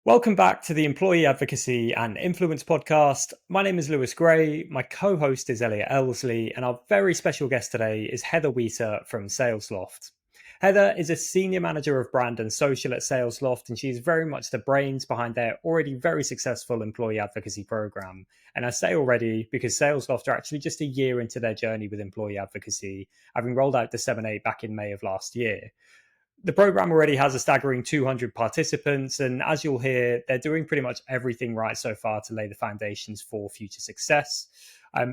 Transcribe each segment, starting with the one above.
Welcome back to the Employee Advocacy and Influence podcast. My name is Lewis Gray. My co host is Elliot Elsley, and our very special guest today is Heather Wiita from Salesloft. Heather is a senior manager of brand and social at Salesloft, and she is very much the brains behind their already very successful employee advocacy program. And I say already because Salesloft are actually just a year into their journey with employee advocacy, having rolled out the 7.8 back in May of last year. The program already has a staggering 200 participants, and as you'll hear, they're doing pretty much everything right so far to lay the foundations for future success.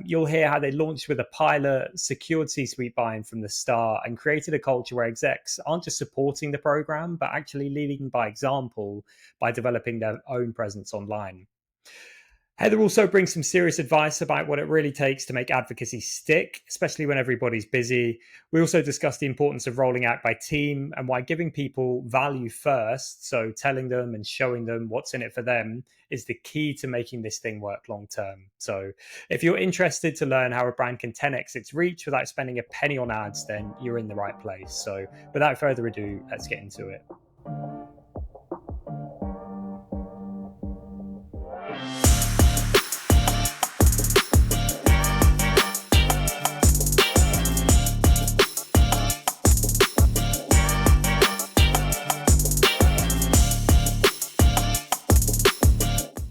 You'll hear how they launched with a pilot, secured C-suite buy-in from the start, and created a culture where execs aren't just supporting the program, but actually leading by example by developing their own presence online. Heather also brings some serious advice about what it really takes to make advocacy stick, especially when everybody's busy. We also discuss the importance of rolling out by team and why giving people value first, so telling them and showing them what's in it for them, is the key to making this thing work long term. So if you're interested to learn how a brand can 10x its reach without spending a penny on ads, then you're in the right place. So without further ado, let's get into it.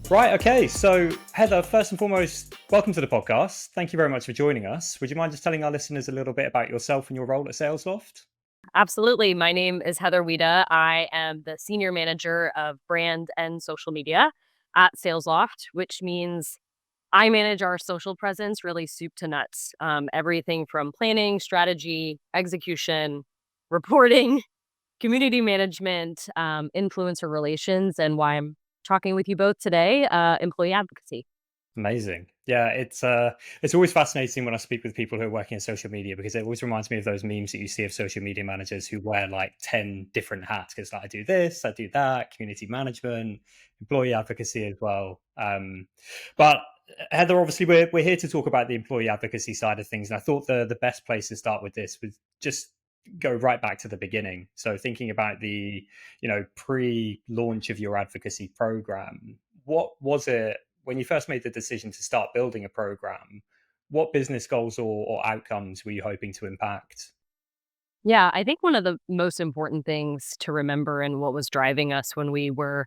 Right. Okay. So, Heather, first and foremost, welcome to the podcast. Thank you very much for joining us. Would you mind just telling our listeners a little bit about yourself and your role at Salesloft? Absolutely. My name is Heather Wiita. I am the senior manager of brand and social media at Salesloft, which means I manage our social presence really soup to nuts. Everything from planning, strategy, execution, reporting, community management, influencer relations, and why I'm talking with you both today, employee advocacy. Amazing. Yeah, it's always fascinating when I speak with people who are working in social media because it always reminds me of those memes that you see of social media managers who wear like 10 different hats because like, I do this, I do that, community management, employee advocacy as well. But Heather, obviously we're here to talk about the employee advocacy side of things, and I thought the best place to start with this was just go right back to the beginning. So thinking about the pre-launch of your advocacy program, what was it when you first made the decision to start building a program? What business goals or outcomes were you hoping to impact? Yeah, I think one of the most important things to remember and what was driving us when we were,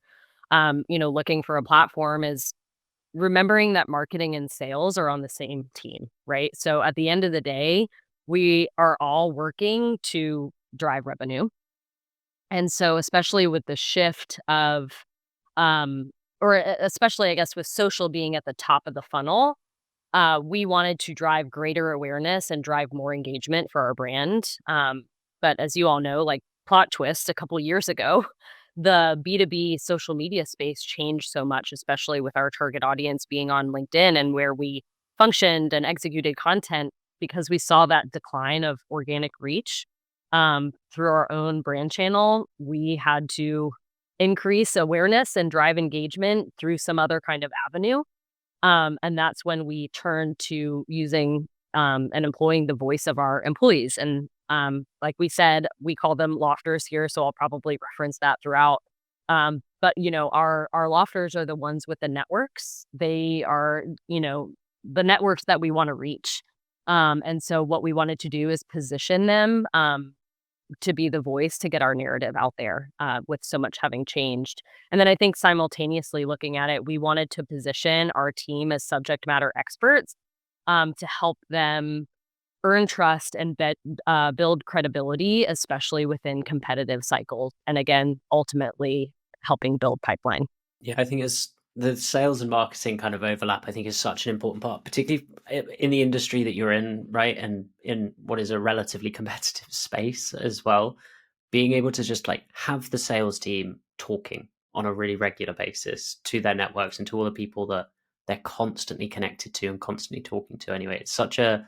looking for a platform is remembering that marketing and sales are on the same team, right? So at the end of the day, we are all working to drive revenue. And so, especially with the shift of, especially, I guess, with social being at the top of the funnel, we wanted to drive greater awareness and drive more engagement for our brand. But as you all know, like plot twist, a couple years ago, the B2B social media space changed so much, especially with our target audience being on LinkedIn and where we functioned and executed content because we saw that decline of organic reach through our own brand channel. We had to increase awareness and drive engagement through some other kind of avenue. And that's when we turned to using and employing the voice of our employees. And like we said, we call them lofters here, so I'll probably reference that throughout. But our lofters are the ones with the networks. They are, the networks that we want to reach. And so what we wanted to do is position them to be the voice to get our narrative out there with so much having changed. And then I think simultaneously looking at it, we wanted to position our team as subject matter experts to help them earn trust and build credibility, especially within competitive cycles. And again, ultimately helping build pipeline. Yeah, I think it's the sales and marketing kind of overlap, I think is such an important part, particularly in the industry that you're in, right? And in what is a relatively competitive space as well. Being able to just like have the sales team talking on a really regular basis to their networks and to all the people that they're constantly connected to and constantly talking to anyway. It's such a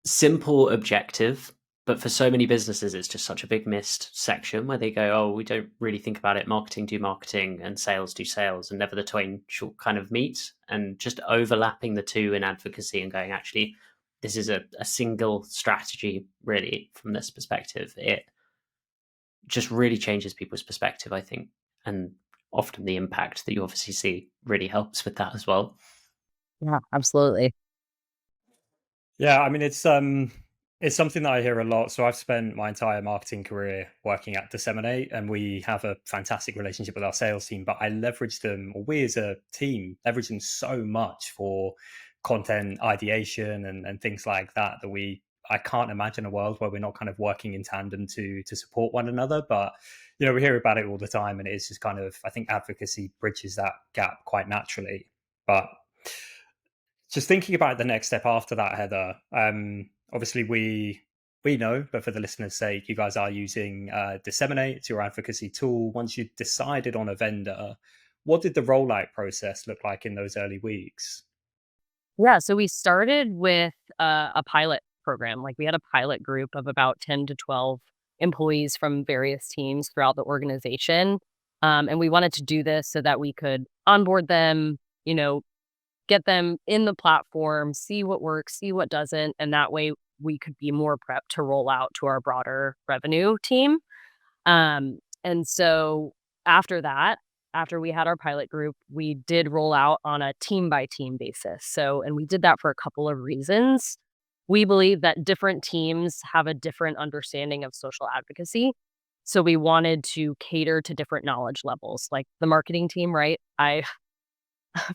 simple objective, but for so many businesses, it's just such a big missed section where they go, oh, we don't really think about it. Marketing do marketing and sales do sales, and never the twain shall kind of meet. And just overlapping the two in advocacy and going, actually, this is a single strategy, really, from this perspective. It just really changes people's perspective, I think. And often the impact that you obviously see really helps with that as well. Yeah, absolutely. Yeah, I mean it's something that I hear a lot. So I've spent my entire marketing career working at Disseminate, and we have a fantastic relationship with our sales team. But I leverage them, or we as a team leverage them so much for content ideation and things like that that I can't imagine a world where we're not kind of working in tandem to support one another. But we hear about it all the time, and it's just kind of, I think advocacy bridges that gap quite naturally. But just thinking about the next step after that, Heather. Obviously, we know, but for the listeners' sake, you guys are using Disseminate, it's your advocacy tool. Once you decided on a vendor, what did the rollout process look like in those early weeks? Yeah, so we started with a pilot program. Like we had a pilot group of about 10 to 12 employees from various teams throughout the organization. And we wanted to do this so that we could onboard them, get them in the platform, see what works, see what doesn't. And that way we could be more prepped to roll out to our broader revenue team. And so after that, after we had our pilot group, we did roll out on a team by team basis. So, and we did that for a couple of reasons. We believe that different teams have a different understanding of social advocacy. So we wanted to cater to different knowledge levels. Like the marketing team, right? I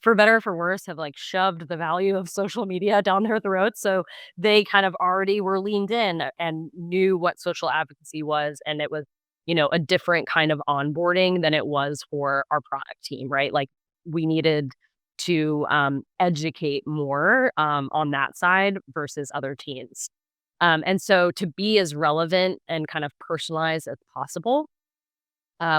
for better or for worse, have like shoved the value of social media down their throats. So they kind of already were leaned in and knew what social advocacy was. And it was, a different kind of onboarding than it was for our product team, right? Like we needed to educate more on that side versus other teams. And so to be as relevant and kind of personalized as possible,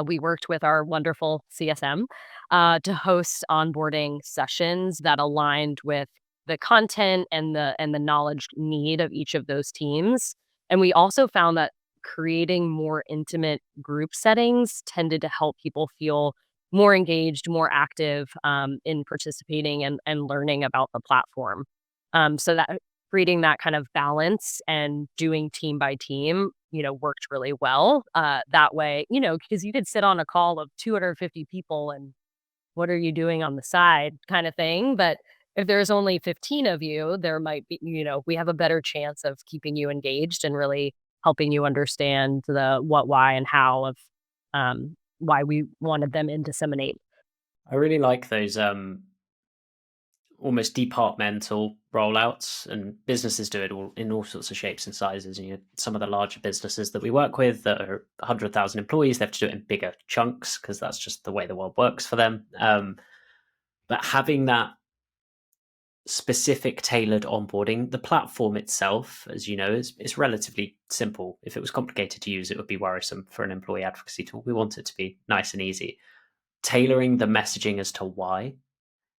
we worked with our wonderful CSM to host onboarding sessions that aligned with the content and the knowledge need of each of those teams. And we also found that creating more intimate group settings tended to help people feel more engaged, more active in participating and learning about the platform. So that creating that kind of balance and doing team by team, worked really well. That way, because you could sit on a call of 250 people and what are you doing on the side kind of thing. But if there's only 15 of you, there might be, we have a better chance of keeping you engaged and really helping you understand the what, why, and how of why we wanted them in Disseminate. I really like those almost departmental rollouts, and businesses do it all in all sorts of shapes and sizes. And some of the larger businesses that we work with that are 100,000 employees, they have to do it in bigger chunks because that's just the way the world works for them. But having that specific tailored onboarding, the platform itself, as you know, is relatively simple. If it was complicated to use, it would be worrisome for an employee advocacy tool. We want it to be nice and easy. Tailoring the messaging as to why,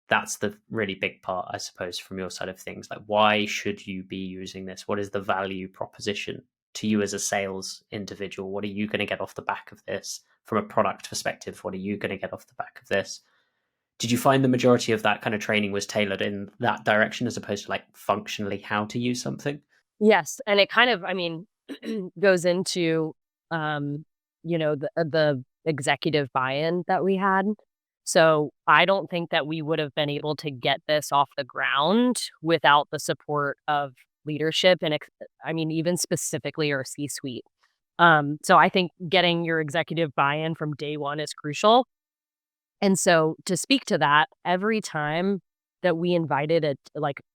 that's the really big part, I suppose, from your side of things. Like, why should you be using this? What is the value proposition to you as a sales individual? What are you going to get off the back of this? From a product perspective, what are you going to get off the back of this? Did you find the majority of that kind of training was tailored in that direction as opposed to like functionally how to use something? Yes, and it kind of, goes into, the executive buy-in that we had. So I don't think that we would have been able to get this off the ground without the support of leadership and, even specifically our C-suite. So I think getting your executive buy-in from day one is crucial. And so to speak to that, every time that we invited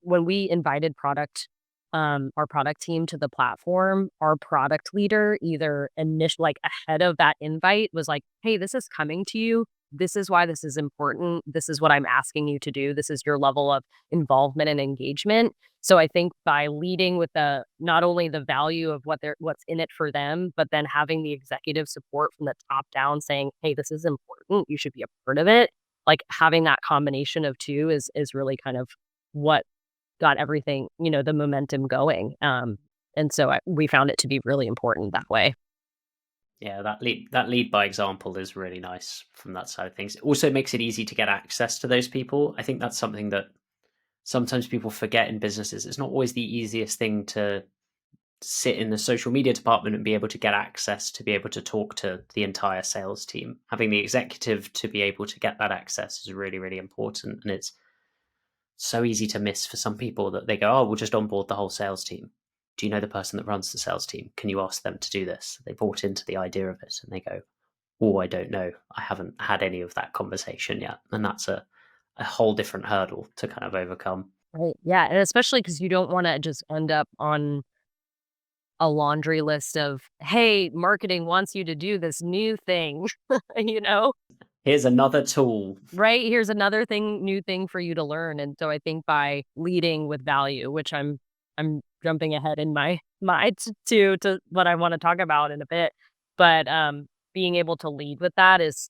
when we invited our product team to the platform, our product leader either like ahead of that invite was like, hey, this is coming to you. This is why this is important. This is what I'm asking you to do. This is your level of involvement and engagement. So I think by leading with the not only the value of what's in it for them, but then having the executive support from the top down saying, hey, this is important. You should be a part of it. Like having that combination of two is really kind of what got everything, the momentum going. And so we found it to be really important that way. Yeah, that lead by example is really nice from that side of things. It also makes it easy to get access to those people. I think that's something that sometimes people forget in businesses. It's not always the easiest thing to sit in the social media department and be able to get access to be able to talk to the entire sales team. Having the executive to be able to get that access is really, really important. And it's so easy to miss for some people that they go, oh, we'll just onboard the whole sales team. Do you know the person that runs the sales team? Can you ask them to do this? They bought into the idea of it and they go, oh, I don't know. I haven't had any of that conversation yet. And that's a whole different hurdle to kind of overcome. Right. Yeah. And especially because you don't want to just end up on a laundry list of, hey, marketing wants you to do this new thing, you know? Here's another tool. Right? Here's another new thing for you to learn. And so I think by leading with value, which I'm jumping ahead in my mind to what I want to talk about in a bit, but being able to lead with that is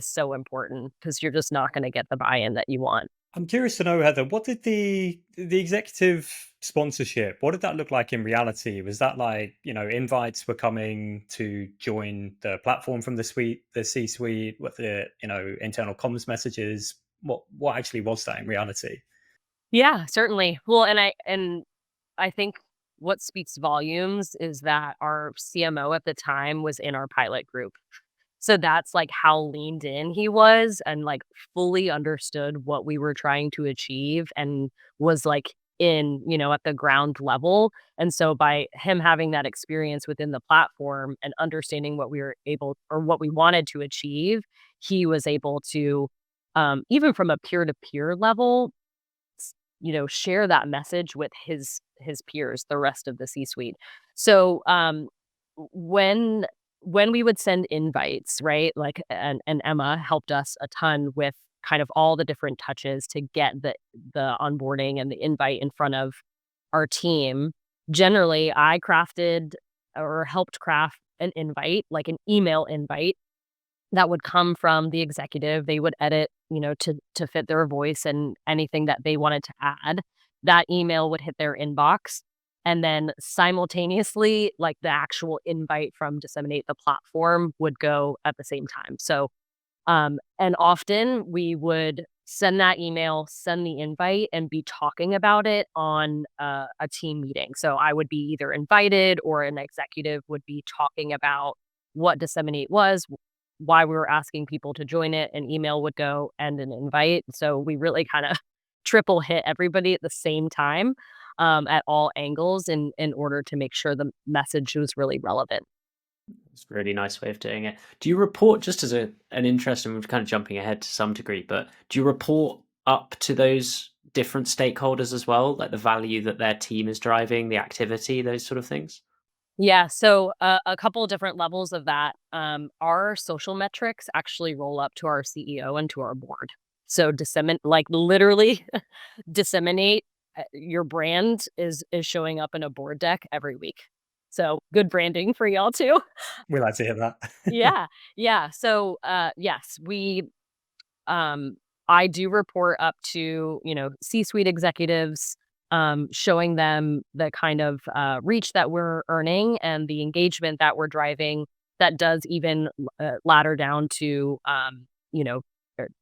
so important because you're just not going to get the buy-in that you want. I'm curious to know, Heather, what did the executive sponsorship, what did that look like in reality? Was that like, invites were coming to join the platform from the C-suite, with the, internal comms messages? What actually was that in reality? Yeah, certainly. Well, and I think what speaks volumes is that our CMO at the time was in our pilot group. So that's, like, how leaned in he was and, like, fully understood what we were trying to achieve and was, like, at the ground level, and so by him having that experience within the platform and understanding what we were able or what we wanted to achieve, he was able to, even from a peer-to-peer level, share that message with his peers, the rest of the C-suite. So, when when we would send invites, right? Like, and Emma helped us a ton with kind of all the different touches to get the onboarding and the invite in front of our team. Generally, I crafted or helped craft an invite, like an email invite that would come from the executive. They would edit, to fit their voice and anything that they wanted to add. That email would hit their inbox. And then simultaneously, like the actual invite from Disseminate the platform would go at the same time. So, and often we would send that email, send the invite, and be talking about it on a team meeting. So I would be either invited or an executive would be talking about what Disseminate was, why we were asking people to join it. An email would go and an invite. So we really kind of triple hit everybody at the same time, at all angles in order to make sure the message was really relevant. It's a really nice way of doing it. Do you report, just as an interest, and we're kind of jumping ahead to some degree, but do you report up to those different stakeholders as well, like the value that their team is driving, the activity, those sort of things? Yeah, so a couple different levels of that. Our social metrics actually roll up to our CEO and to our board. So like literally disseminate your brand is showing up in a board deck every week. So good branding for y'all too. We like to hear that. Yeah, yeah. So yes, we um, I do report up to, C-suite executives, showing them the kind of reach that we're earning and the engagement that we're driving. That does even ladder down to,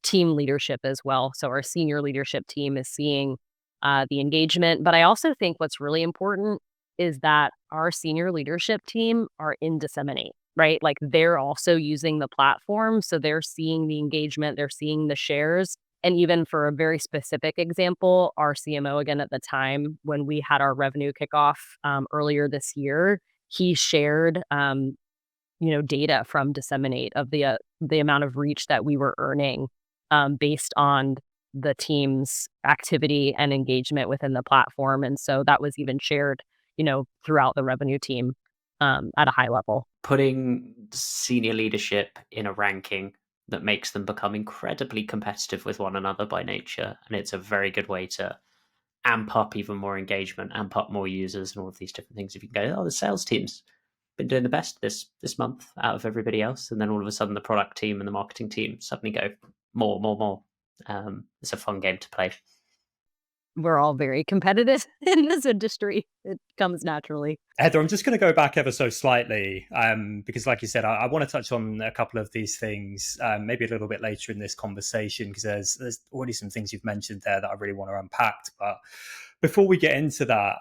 team leadership as well. So our senior leadership team is seeing the engagement. But I also think what's really important is that our senior leadership team are in Disseminate, right? Like they're also using the platform. So they're seeing the engagement, they're seeing the shares. And even for a very specific example, our CMO, again, at the time when we had our revenue kickoff earlier this year, he shared, data from Disseminate of the amount of reach that we were earning based on the team's activity and engagement within the platform. And so that was even shared, throughout the revenue team at a high level. Putting senior leadership in a ranking that makes them become incredibly competitive with one another by nature. And it's a very good way to amp up even more engagement, amp up more users, and all of these different things. If you can go, oh, the sales team's been doing the best this month out of everybody else, and then all of a sudden the product team and the marketing team suddenly go more. It's a fun game to play. We're all very competitive in this industry. It comes naturally. Heather, I'm just going to go back ever so slightly, because like you said, I want to touch on a couple of these things, maybe a little bit later in this conversation, because there's already some things you've mentioned there that I really want to unpack. But before we get into that,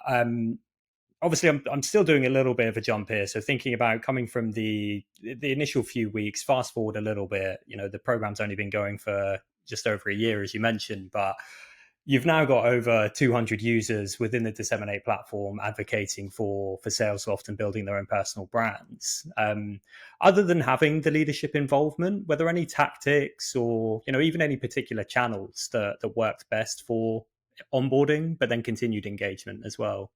obviously I'm still doing a little bit of a jump here. So thinking about coming from the initial few weeks, fast forward a little bit, the program's only been going for just over a year, as you mentioned, but you've now got over 200 users within the Disseminate platform advocating for Salesloft and building their own personal brands. Other than having the leadership involvement, were there any tactics or even any particular channels that worked best for onboarding, but then continued engagement as well?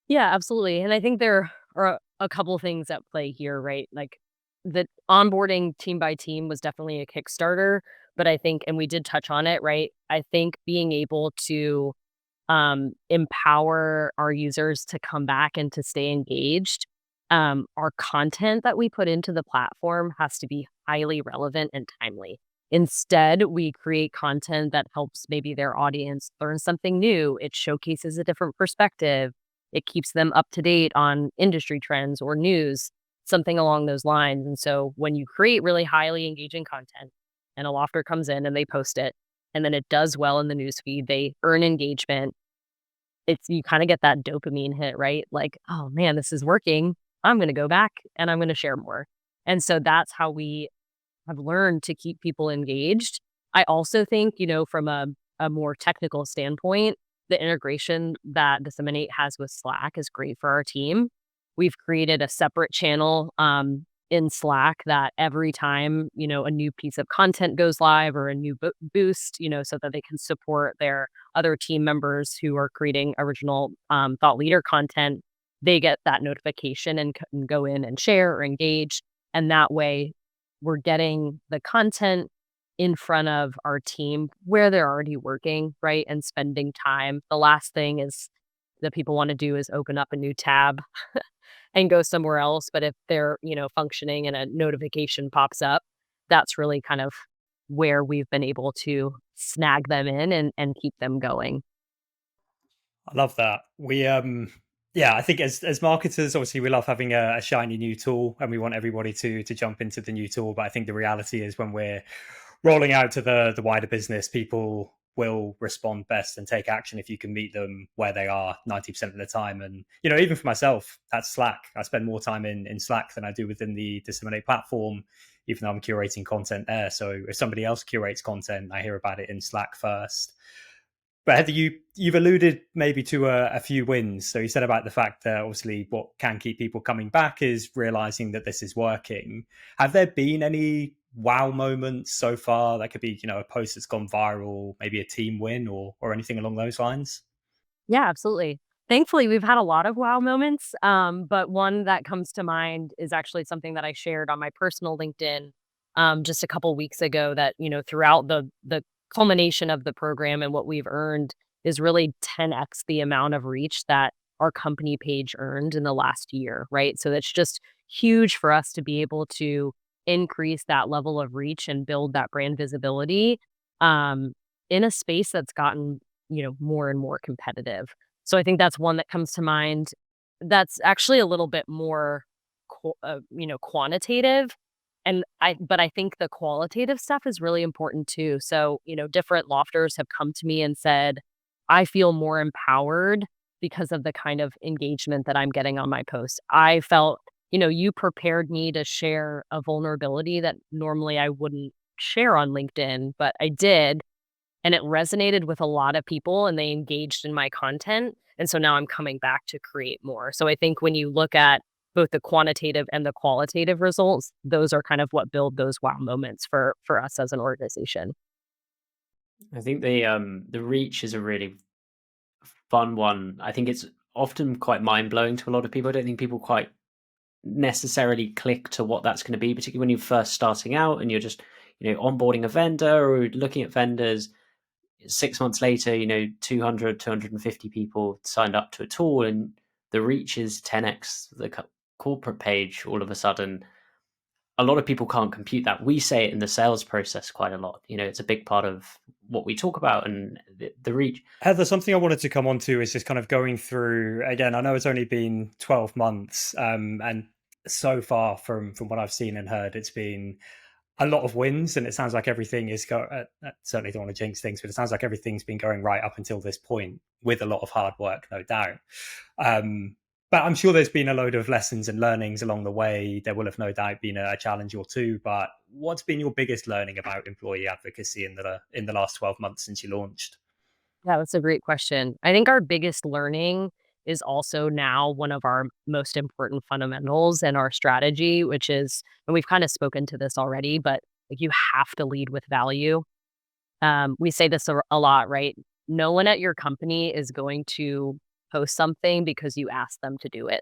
Yeah, absolutely. And I think there are a couple of things at play here, right? Like the onboarding team by team was definitely a Kickstarter, but I think, and we did touch on it, right? I think being able to empower our users to come back and to stay engaged. Our content that we put into the platform has to be highly relevant and timely. Instead, we create content that helps maybe their audience learn something new. It showcases a different perspective. It keeps them up to date on industry trends or news, something along those lines. And so when you create really highly engaging content and a lofter comes in and they post it, and then it does well in the newsfeed, they earn engagement. You kind of get that dopamine hit, right? Like, oh man, this is working. I'm going to go back and I'm going to share more. And so that's how we have learned to keep people engaged. I also think, from a more technical standpoint, the integration that Disseminate has with Slack is great for our team. We've created a separate channel in Slack that every time, a new piece of content goes live or a new boost, so that they can support their other team members who are creating original thought leader content, they get that notification and can go in and share or engage. And that way we're getting the content in front of our team where they're already working, right? And spending time. The last thing is that people want to do is open up a new tab and go somewhere else. But if they're, functioning and a notification pops up, that's really kind of where we've been able to snag them in and keep them going. I love that. Yeah, I think as marketers, obviously we love having a shiny new tool and we want everybody to jump into the new tool. But I think the reality is when we're rolling out to the wider business, people will respond best and take action if you can meet them where they are 90% of the time. And, even for myself, that's Slack. I spend more time in Slack than I do within the Disseminate platform, even though I'm curating content there. So if somebody else curates content, I hear about it in Slack first. But Heather, you've alluded maybe to a few wins. So you said about the fact that obviously what can keep people coming back is realizing that this is working. Have there been any wow moments so far? That could be, a post that's gone viral, maybe a team win or anything along those lines? Yeah, absolutely. Thankfully, we've had a lot of wow moments, but one that comes to mind is actually something that I shared on my personal LinkedIn just a couple weeks ago. That throughout the culmination of the program and what we've earned is really 10x the amount of reach that our company page earned in the last year, right? So that's just huge for us to be able to increase that level of reach and build that brand visibility um, in a space that's gotten more and more competitive. So I think that's one that comes to mind. That's actually a little bit more, quantitative. But I think the qualitative stuff is really important too. So, different lofters have come to me and said, I feel more empowered because of the kind of engagement that I'm getting on my post. I felt, you prepared me to share a vulnerability that normally I wouldn't share on LinkedIn, but I did. And it resonated with a lot of people and they engaged in my content. And so now I'm coming back to create more. So I think when you look at both the quantitative and the qualitative results, those are kind of what build those wow moments for us as an organization. I think the reach is a really fun one. I think it's often quite mind blowing to a lot of people. I don't think people quite necessarily click to what that's going to be, particularly when you're first starting out and you're just onboarding a vendor or looking at vendors. 6 months later, 200, 250 people signed up to a tool, and the reach is 10x the corporate page all of a sudden. A lot of people can't compute that. We say it in the sales process quite a lot. It's a big part of what we talk about, and the reach. Heather, something I wanted to come on to is just kind of going through again. I know it's only been 12 months, and so far from what I've seen and heard, it's been a lot of wins, and it sounds like everything is certainly don't want to jinx things, but it sounds like everything's been going right up until this point with a lot of hard work, no doubt. But I'm sure there's been a load of lessons and learnings along the way. There will have no doubt been a challenge or two. But what's been your biggest learning about employee advocacy in the last 12 months since you launched? Yeah, that's a great question. I think our biggest learning is also now one of our most important fundamentals in our strategy, which is, and we've kind of spoken to this already, but like you have to lead with value. We say this a lot, right? No one at your company is going to post something because you asked them to do it,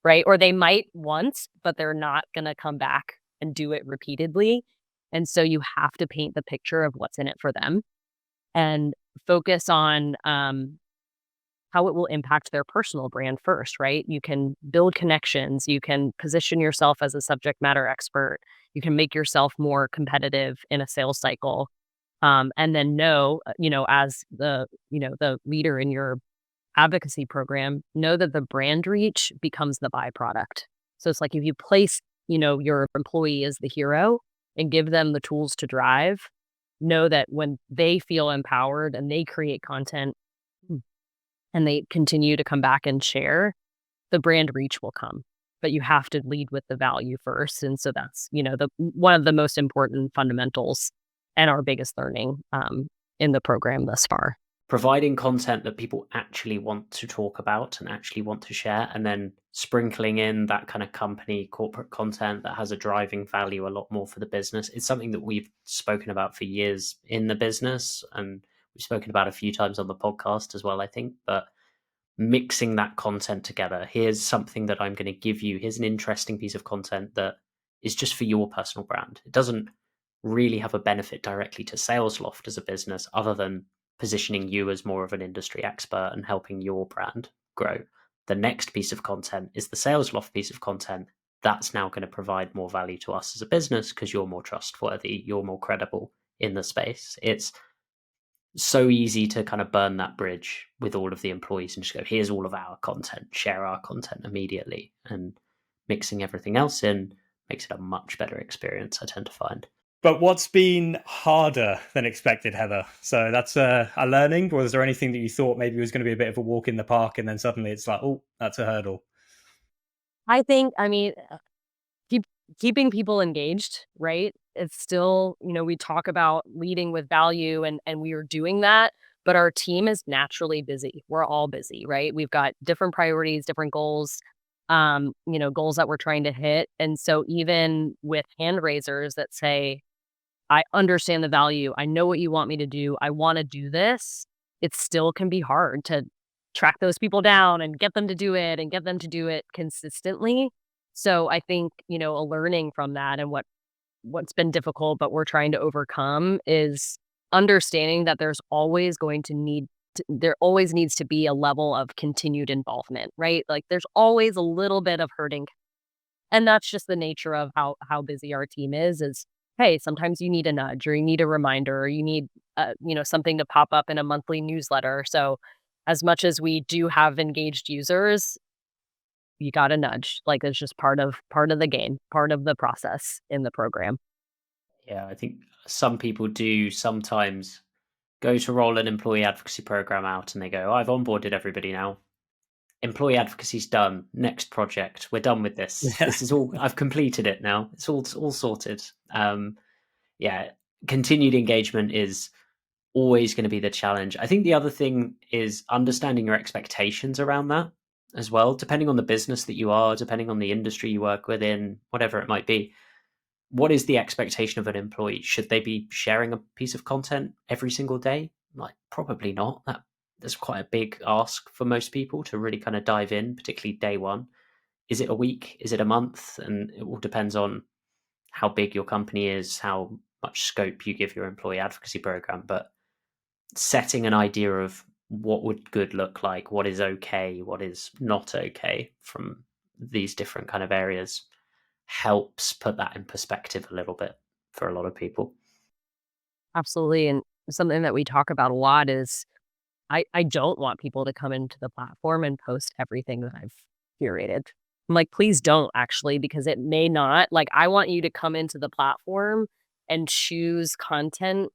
right? Or they might once, but they're not going to come back and do it repeatedly. And so you have to paint the picture of what's in it for them and focus on how it will impact their personal brand first, right? You can build connections, you can position yourself as a subject matter expert, you can make yourself more competitive in a sales cycle. And then know, as the leader in your advocacy program, know that the brand reach becomes the byproduct. So it's like if you place, your employee as the hero and give them the tools to drive, know that when they feel empowered and they create content and they continue to come back and share, the brand reach will come. But you have to lead with the value first. And so that's, the one of the most important fundamentals and our biggest learning in the program thus far. Providing content that people actually want to talk about and actually want to share, and then sprinkling in that kind of company corporate content that has a driving value a lot more for the business. It's something that we've spoken about for years in the business, and we've spoken about a few times on the podcast as well, I think. But mixing that content together, here's something that I'm going to give you, here's an interesting piece of content that is just for your personal brand. It doesn't really have a benefit directly to Salesloft as a business other than positioning you as more of an industry expert and helping your brand grow. The next piece of content is the Salesloft piece of content. That's now going to provide more value to us as a business because you're more trustworthy, you're more credible in the space. It's so easy to kind of burn that bridge with all of the employees and just go, here's all of our content, share our content immediately. And mixing everything else in makes it a much better experience, I tend to find. But what's been harder than expected, Heather? So that's a learning. Was there anything that you thought maybe was going to be a bit of a walk in the park, and then suddenly it's like, oh, that's a hurdle? I think, keep keeping people engaged, right? It's still, we talk about leading with value and we are doing that, but our team is naturally busy. We're all busy, right? We've got different priorities, different goals, goals that we're trying to hit. And so even with hand raisers that say, I understand the value, I know what you want me to do, I want to do this, it still can be hard to track those people down and get them to do it and get them to do it consistently. So I think, a learning from that and what's been difficult, but we're trying to overcome is understanding that there always needs to be a level of continued involvement, right? Like there's always a little bit of hurting. And that's just the nature of how busy our team is, hey, sometimes you need a nudge or you need a reminder or you need something to pop up in a monthly newsletter. So as much as we do have engaged users, you got to nudge. Like it's just part of the game, part of the process in the program. Yeah, I think some people do sometimes go to roll an employee advocacy program out and they go, oh, I've onboarded everybody now. Employee advocacy's done. Next project. We're done with this. Yeah. This is all, I've completed it now. It's all sorted. Yeah, continued engagement is always going to be the challenge. I think the other thing is understanding your expectations around that as well, depending on the business that you are, depending on the industry you work within, whatever it might be. What is the expectation of an employee? Should they be sharing a piece of content every single day? Like, probably not. That's quite a big ask for most people to really kind of dive in, particularly day one. Is it a week? Is it a month? And it all depends on how big your company is, how much scope you give your employee advocacy program. But setting an idea of what would good look like, what is okay, what is not okay from these different kind of areas helps put that in perspective a little bit for a lot of people. Absolutely. And something that we talk about a lot is I don't want people to come into the platform and post everything that I've curated. I'm like, please don't actually, because it may not. Like, I want you to come into the platform and choose content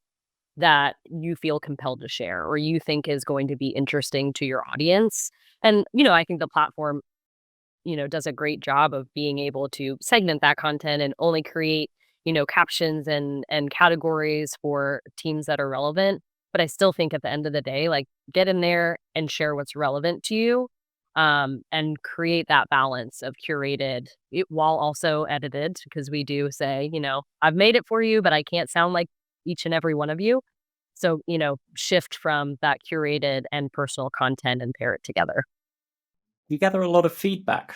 that you feel compelled to share or you think is going to be interesting to your audience. And, I think the platform does a great job of being able to segment that content and only create, captions and categories for teams that are relevant. But I still think at the end of the day, like, get in there and share what's relevant to you, and create that balance of curated while also edited, because we do say, I've made it for you, but I can't sound like each and every one of you. So, shift from that curated and personal content and pair it together. You gather a lot of feedback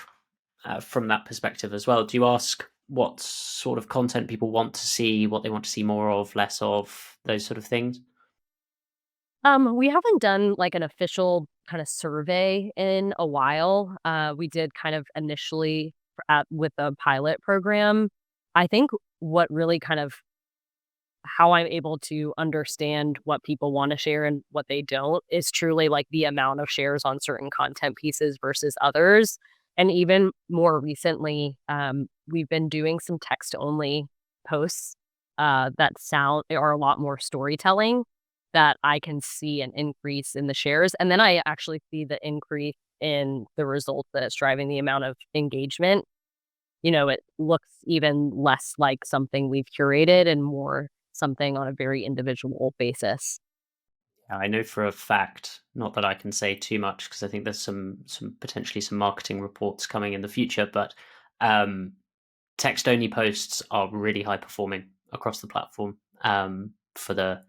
from that perspective as well. Do you ask what sort of content people want to see, what they want to see more of, less of, those sort of things? We haven't done like an official kind of survey in a while. We did kind of initially with the pilot program. I think what really kind of how I'm able to understand what people want to share and what they don't is truly like the amount of shares on certain content pieces versus others. And even more recently, we've been doing some text only posts that sound are a lot more storytelling, that I can see an increase in the shares. And then I actually see the increase in the results that it's driving, the amount of engagement. It looks even less like something we've curated and more something on a very individual basis. I know for a fact, not that I can say too much because I think there's some potentially some marketing reports coming in the future, but um, text only posts are really high performing across the platform. For the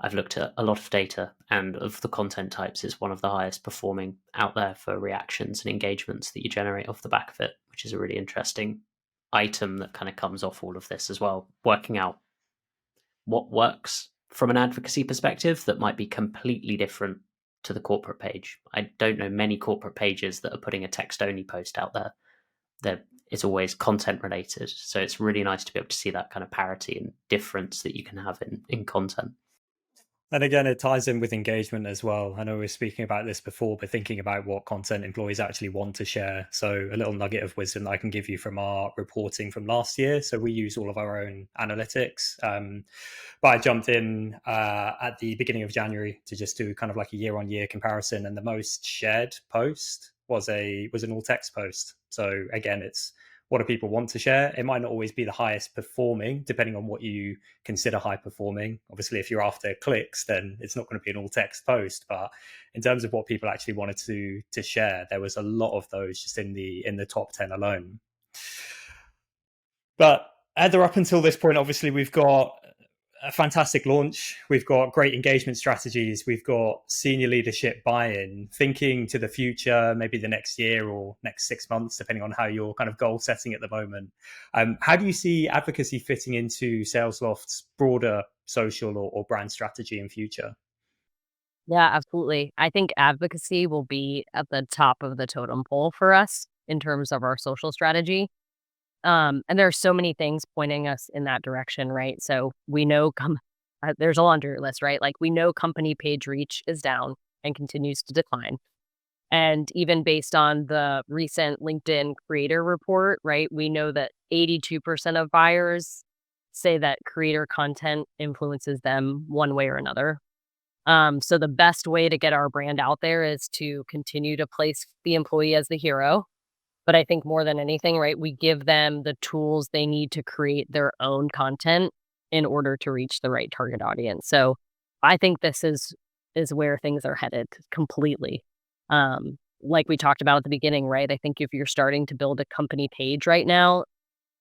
I've looked at a lot of data, and of the content types, is one of the highest performing out there for reactions and engagements that you generate off the back of it, which is a really interesting item that kind of comes off all of this as well. Working out what works from an advocacy perspective that might be completely different to the corporate page. I don't know many corporate pages that are putting a text only post out there. It's always content related. So it's really nice to be able to see that kind of parity and difference that you can have in content. And again, it ties in with engagement as well. I know we were speaking about this before, but thinking about what content employees actually want to share. So, a little nugget of wisdom that I can give you from our reporting from last year. So, we use all of our own analytics. But I jumped in at the beginning of January to just do kind of like a year-on-year comparison, and the most shared post was an all text post. So again, it's what do people want to share? It might not always be the highest performing, depending on what you consider high performing. Obviously, if you're after clicks, then it's not going to be an all text post. But in terms of what people actually wanted to share, there was a lot of those just in the top 10 alone. But Heather, up until this point, obviously we've got a fantastic launch. We've got great engagement strategies. We've got senior leadership buy-in, thinking to the future, maybe the next year or next 6 months, depending on how you're kind of goal setting at the moment. How do you see advocacy fitting into Salesloft's broader social or brand strategy in future? Yeah, absolutely. I think advocacy will be at the top of the totem pole for us in terms of our social strategy. And there are so many things pointing us in that direction, right? So we know there's a laundry list, right? Like, we know company page reach is down and continues to decline. And even based on the recent LinkedIn creator report, right, we know that 82% of buyers say that creator content influences them one way or another. So the best way to get our brand out there is to continue to place the employee as the hero. But I think more than anything, right, we give them the tools they need to create their own content in order to reach the right target audience. So I think this is where things are headed completely. Like we talked about at the beginning, right? I think if you're starting to build a company page right now,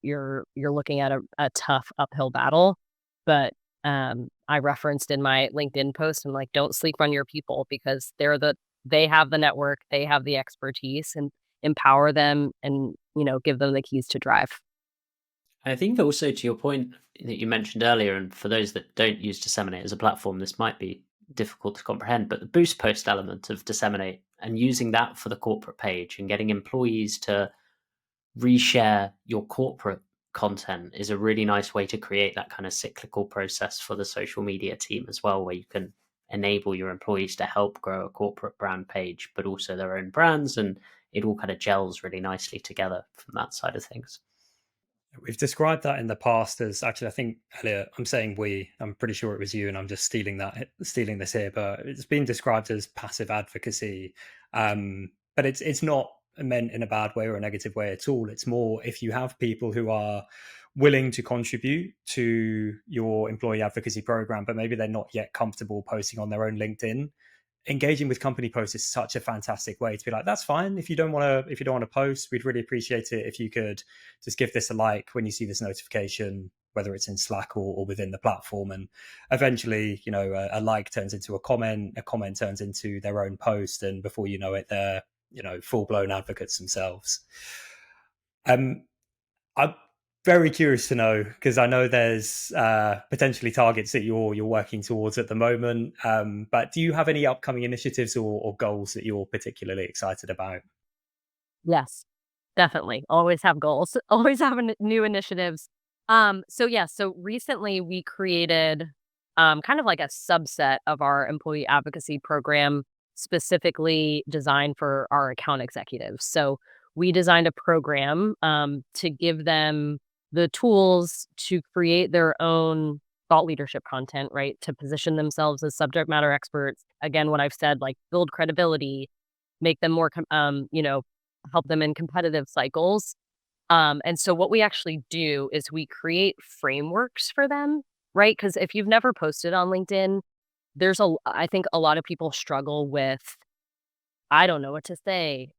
you're looking at a tough uphill battle. But I referenced in my LinkedIn post, and like, don't sleep on your people, because they have the network, they have the expertise, and empower them and, give them the keys to drive. I think also to your point that you mentioned earlier, and for those that don't use Disseminate as a platform, this might be difficult to comprehend, but the boost post element of Disseminate and using that for the corporate page and getting employees to reshare your corporate content is a really nice way to create that kind of cyclical process for the social media team as well, where you can enable your employees to help grow a corporate brand page, but also their own brands, and it all kind of gels really nicely together from that side of things. We've described that in the past as, actually, I think, Elliot, I'm saying we, I'm pretty sure it was you, and I'm just stealing this here, but it's been described as passive advocacy. But it's not meant in a bad way or a negative way at all. It's more if you have people who are willing to contribute to your employee advocacy program, but maybe they're not yet comfortable posting on their own LinkedIn. Engaging with company posts is such a fantastic way to be like, that's fine. If you don't want to post, we'd really appreciate it if you could just give this a like when you see this notification, whether it's in Slack or within the platform. And eventually, a like turns into a comment turns into their own post, and before you know it, they're full-blown advocates themselves. I'm very curious to know, because I know there's potentially targets that you're working towards at the moment. But do you have any upcoming initiatives or goals that you're particularly excited about? Yes, definitely. Always have goals. Always have new initiatives. So recently we created kind of like a subset of our employee advocacy program specifically designed for our account executives. So we designed a program to give them the tools to create their own thought leadership content, right? To position themselves as subject matter experts. Again, what I've said, like build credibility, make them more, help them in competitive cycles. And so what we actually do is we create frameworks for them, right? Because if you've never posted on LinkedIn, I think a lot of people struggle with, I don't know what to say.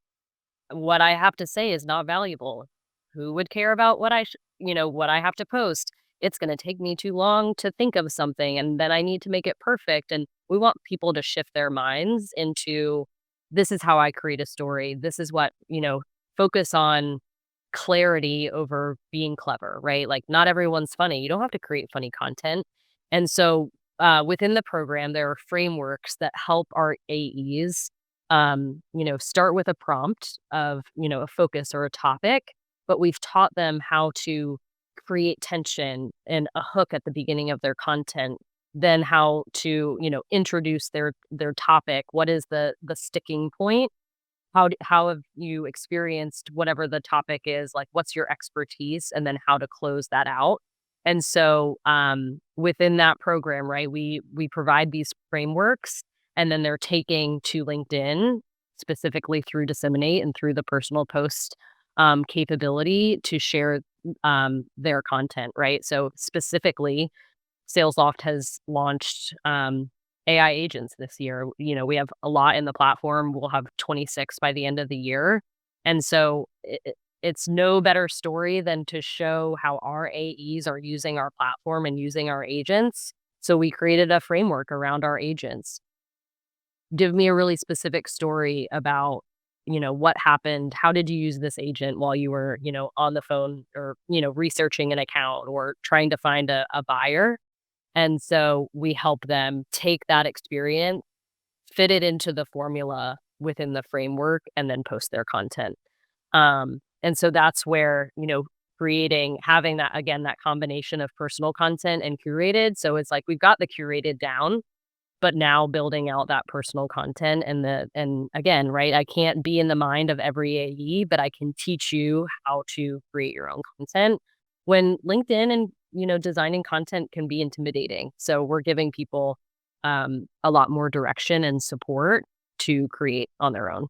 What I have to say is not valuable. Who would care about what I have to post? It's going to take me too long to think of something, and then I need to make it perfect. And we want people to shift their minds into, this is how I create a story. This is what, focus on clarity over being clever, right? Like, not everyone's funny. You don't have to create funny content. And so within the program, there are frameworks that help our AEs, start with a prompt of, a focus or a topic, but we've taught them how to create tension and a hook at the beginning of their content, then how to, introduce their topic. What is the sticking point? How have you experienced whatever the topic is? Like, what's your expertise? And then how to close that out. And so, within that program, right, we provide these frameworks, and then they're taking to LinkedIn specifically through Disseminate and through the personal post capability to share their content, right? So specifically, Salesloft has launched AI agents this year. We have a lot in the platform. We'll have 26 by the end of the year. And so it's no better story than to show how our AEs are using our platform and using our agents. So we created a framework around our agents. Give me a really specific story about, what happened. How did you use this agent while you were, on the phone or, researching an account or trying to find a buyer? And so we help them take that experience, fit it into the formula within the framework, and then post their content. And so that's where, having that, again, that combination of personal content and curated. So it's like we've got the curated down, but now building out that personal content and again, right, I can't be in the mind of every AE, but I can teach you how to create your own content. When LinkedIn and, designing content can be intimidating. So we're giving people a lot more direction and support to create on their own.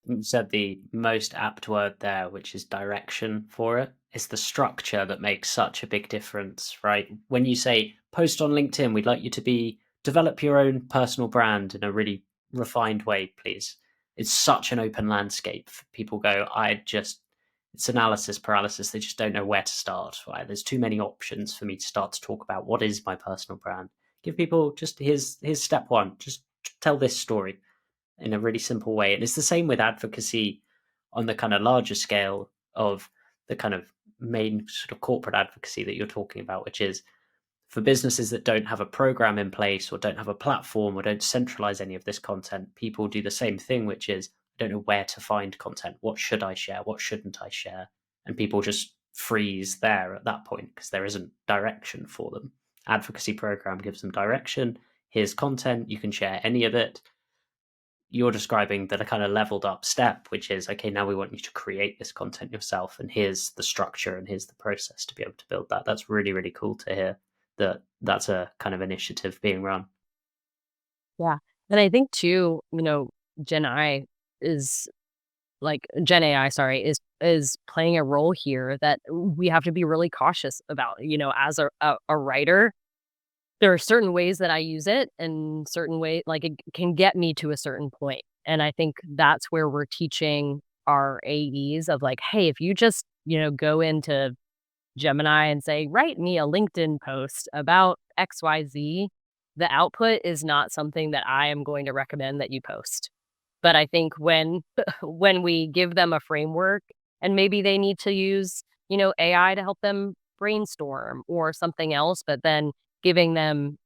You said the most apt word there, which is direction for it. It's the structure that makes such a big difference, right? When you say post on LinkedIn, we'd like you to develop your own personal brand in a really refined way, please. It's such an open landscape. People go, it's analysis paralysis. They just don't know where to start, right? There's too many options for me to start to talk about what is my personal brand. Give people just here's step one. Just tell this story in a really simple way. And it's the same with advocacy on the kind of larger scale of the kind of main sort of corporate advocacy that you're talking about, which is for businesses that don't have a program in place or don't have a platform or don't centralize any of this content. People do the same thing, which is, I don't know where to find content. What should I share? What shouldn't I share? And people just freeze there at that point because there isn't direction for them. Advocacy program gives them direction. Here's content. You can share any of it. You're describing that a kind of leveled up step, which is, okay, now we want you to create this content yourself, and here's the structure and here's the process to be able to build that. That's really, really cool to hear that that's a kind of initiative being run. Yeah. And I think too, Gen I is like Gen AI, sorry, is playing a role here that we have to be really cautious about. As a writer, there are certain ways that I use it, and certain way like it can get me to a certain point. And I think that's where we're teaching our AEs of like, hey, if you just, go into Gemini and say, write me a LinkedIn post about XYZ, the output is not something that I am going to recommend that you post. But I think when when we give them a framework, and maybe they need to use, AI to help them brainstorm or something else, but then giving them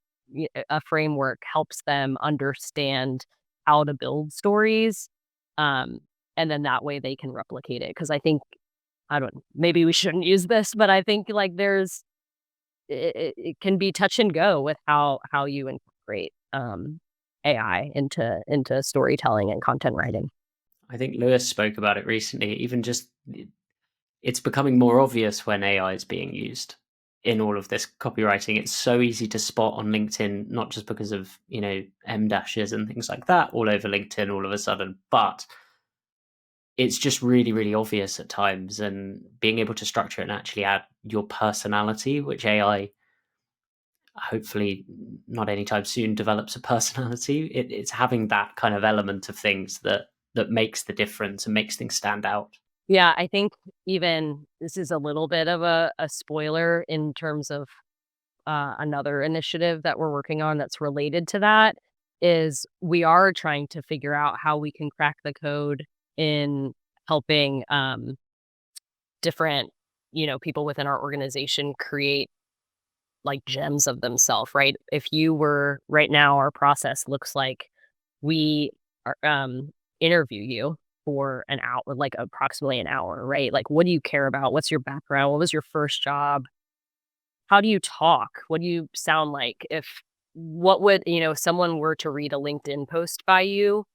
a framework helps them understand how to build stories. Um, and then that way they can replicate it. Because I think, I don't, maybe we shouldn't use this, but I think like it can be touch and go with how you incorporate AI into storytelling and content writing. I think Lewis spoke about it recently. Even just it's becoming more obvious when AI is being used in all of this copywriting. It's so easy to spot on LinkedIn, not just because of M dashes and things like that all over LinkedIn all of a sudden, but it's just really, really obvious at times. And being able to structure it and actually add your personality, which AI hopefully not anytime soon develops a personality. It's having that kind of element of things that makes the difference and makes things stand out. Yeah, I think even this is a little bit of a spoiler in terms of another initiative that we're working on that's related to that, is we are trying to figure out how we can crack the code in helping different, people within our organization create like gems of themselves, right? If you were right now, our process looks like we are, interview you for an hour, like approximately an hour, right? Like, what do you care about? What's your background? What was your first job? How do you talk? What do you sound like? What would, if someone were to read a LinkedIn post by you,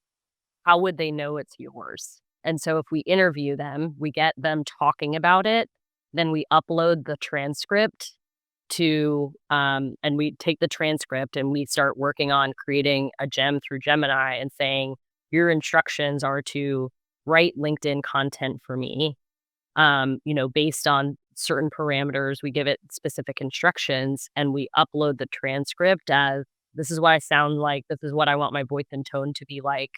how would they know it's yours? And so if we interview them, we get them talking about it, then we upload the transcript and we take the transcript and we start working on creating a gem through Gemini and saying, your instructions are to write LinkedIn content for me. Based on certain parameters, we give it specific instructions and we upload the transcript as, this is what I sound like. This is what I want my voice and tone to be like.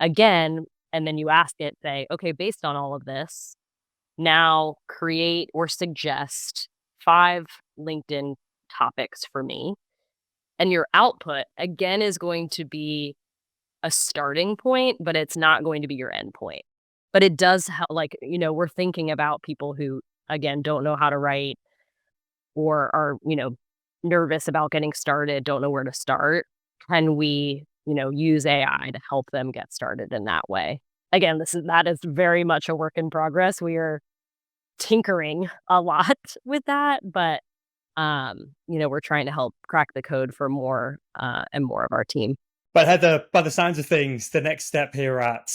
Again, and then you ask it, say, okay, based on all of this, now create or suggest 5 LinkedIn topics for me. And your output, again, is going to be a starting point, but it's not going to be your end point. But it does help, like, we're thinking about people who, again, don't know how to write or are, nervous about getting started, don't know where to start. Can we, use AI to help them get started in that way? Again, that is very much a work in progress. We are tinkering a lot with that, but we're trying to help crack the code for more and more of our team. But Heather, by the sounds of things, the next step here at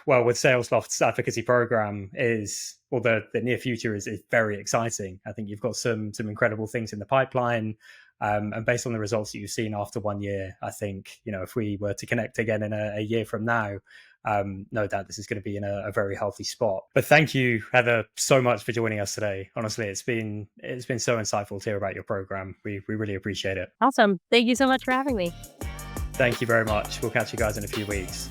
with Salesloft's advocacy program is, well, the near future is very exciting. I think you've got some incredible things in the pipeline. And based on the results that you've seen after 1 year, I think, if we were to connect again in a year from now, no doubt this is going to be in a very healthy spot. But thank you, Heather, so much for joining us today. Honestly, it's been so insightful to hear about your program. We really appreciate it. Awesome. Thank you so much for having me. Thank you very much. We'll catch you guys in a few weeks.